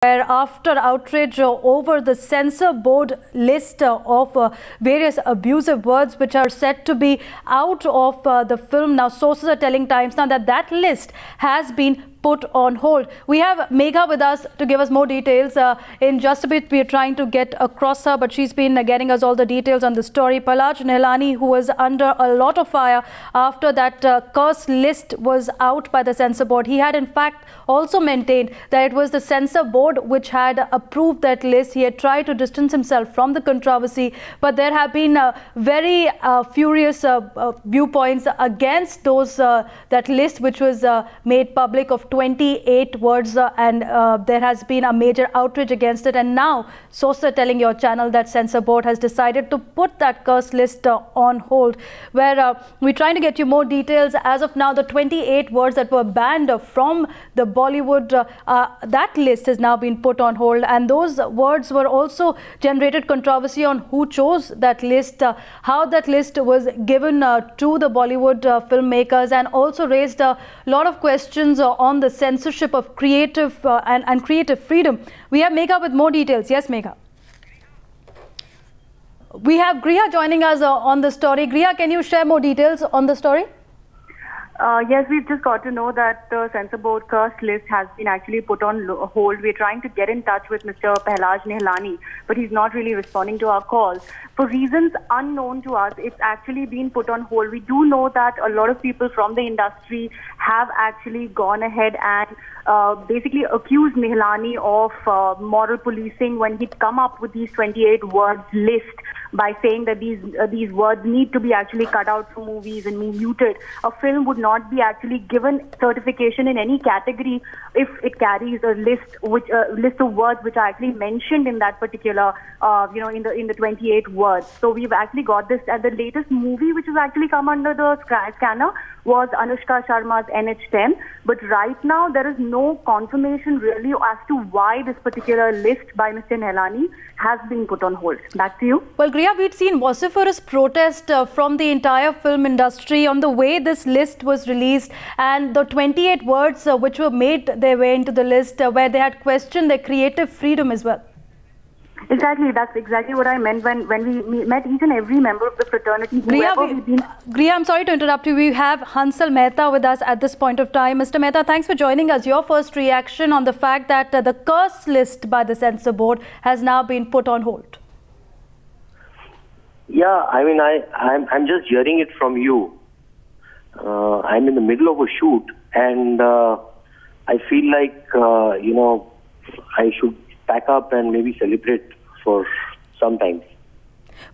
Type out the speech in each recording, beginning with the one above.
where after outrage over the censor board list of various abusive words which are said to be out of the film. Now sources are telling Times now that list has been put on hold. We have Megha with us to give us more details. In just a bit, we are trying to get across her, but she's been getting us all the details on the story. Pahlaj Nihalani, who was under a lot of fire after that curse list was out by the censor board. He had in fact also maintained that it was the censor board which had approved that list. He had tried to distance himself from the controversy, but there have been very furious viewpoints against those that list which was made public of 28 words and there has been a major outrage against it. And now sources are telling your channel that censor board has decided to put that curse list on hold, where we're trying to get you more details. As of now, the 28 words that were banned from the Bollywood, that list has now been put on hold, and those words were also generated controversy on who chose that list, how that list was given to the Bollywood filmmakers, and also raised a lot of questions on the censorship of creative and creative freedom. We have Megha with more details. Yes, Megha. We have Griha joining us on the story. Griha, can you share more details on the story? Yes, we've just got to know that the censor board curse list has been actually put on hold. We're trying to get in touch with Mr. Pahlaj Nihalani, but he's not really responding to our calls. For reasons unknown to us, it's actually been put on hold. We do know that a lot of people from the industry have actually gone ahead and basically accused Nihalani of moral policing when he'd come up with these 28 words list, by saying that these words need to be actually cut out from movies and be muted. A film would not be actually given certification in any category if it carries a list list of words which are actually mentioned in that particular in the 28 words. So we've actually got this at the latest movie which has actually come under the scanner was Anushka Sharma's NH10, but right now there is no confirmation really as to why this particular list by Mr. Nihalani has been put on hold. Back to you. Well, Griha, we'd seen vociferous protest from the entire film industry on the way this list was released, and the 28 words which were made their way into the list where they had questioned their creative freedom as well. Exactly, that's exactly what I meant when we met each and every member of the fraternity. Griha, I'm sorry to interrupt you. We have Hansal Mehta with us at this point of time. Mr. Mehta, thanks for joining us. Your first reaction on the fact that the curse list by the censor board has now been put on hold? Yeah, I mean, I'm just hearing it from you. I'm in the middle of a shoot, and I feel like I should pack up and maybe celebrate for some time.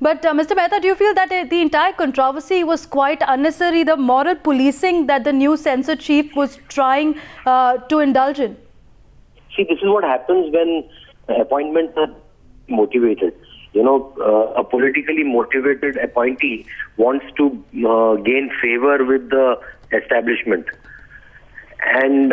But Mr. Mehta, do you feel that the entire controversy was quite unnecessary, the moral policing that the new censor chief was trying to indulge in? See, this is what happens when appointments are motivated. A politically motivated appointee wants to gain favor with the establishment, and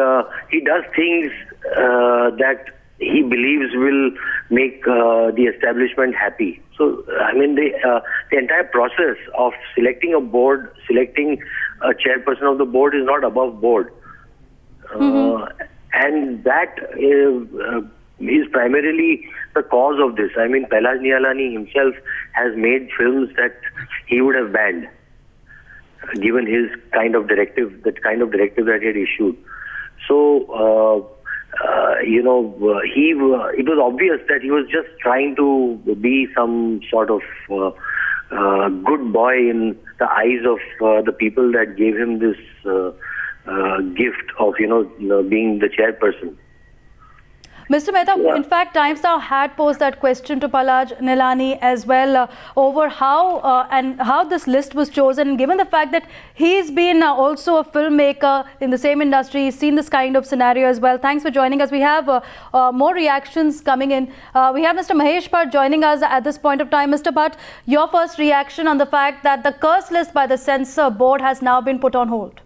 he does things that he believes will make the establishment happy. So, I mean, the entire process of selecting a board, selecting a chairperson of the board is not above board. And that is primarily the cause of this. I mean, Pahlaj Nihalani himself has made films that he would have banned, given his kind of directive, that he had issued. So, it was obvious that he was just trying to be some sort of good boy in the eyes of the people that gave him this gift of, being the chairperson. Mr. Mehta, in fact, Times now had posed that question to Pahlaj Nihalani as well over how this list was chosen, given the fact that he's been also a filmmaker in the same industry. He's seen this kind of scenario as well. Thanks for joining us. We have more reactions coming in. We have Mr. Mahesh Bhatt joining us at this point of time. Mr. Bhatt, your first reaction on the fact that the curse list by the censor board has now been put on hold?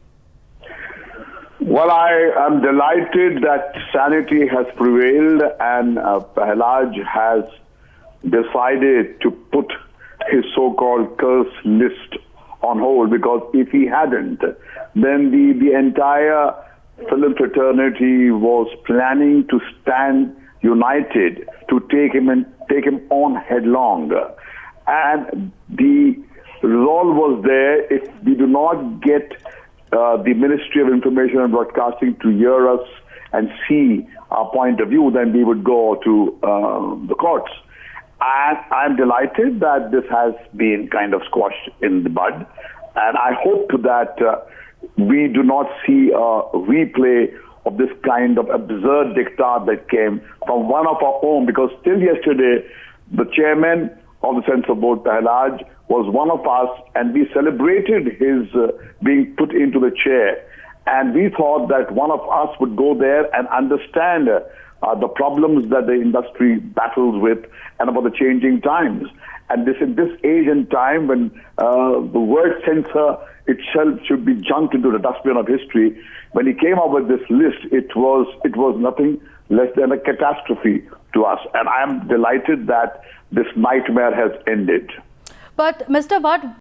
Well, I am delighted that sanity has prevailed and Pahlaj has decided to put his so-called curse list on hold, because if he hadn't, then the entire film fraternity was planning to stand united to take him on headlong. And the resolve was there. If we do not get the Ministry of Information and Broadcasting to hear us and see our point of view, then we would go to the courts. And I'm delighted that this has been kind of squashed in the bud. And I hope that we do not see a replay of this kind of absurd diktat that came from one of our own, because till yesterday, the chairman of the Censor Board, Pahlaj, was one of us, and we celebrated his being put into the chair. And we thought that one of us would go there and understand the problems that the industry battles with and about the changing times. And this in this age and time when the word censor itself should be junked into the dustbin of history, when he came up with this list, it was nothing less than a catastrophe to us. And I am delighted that this nightmare has ended. But Mr. Bhatt,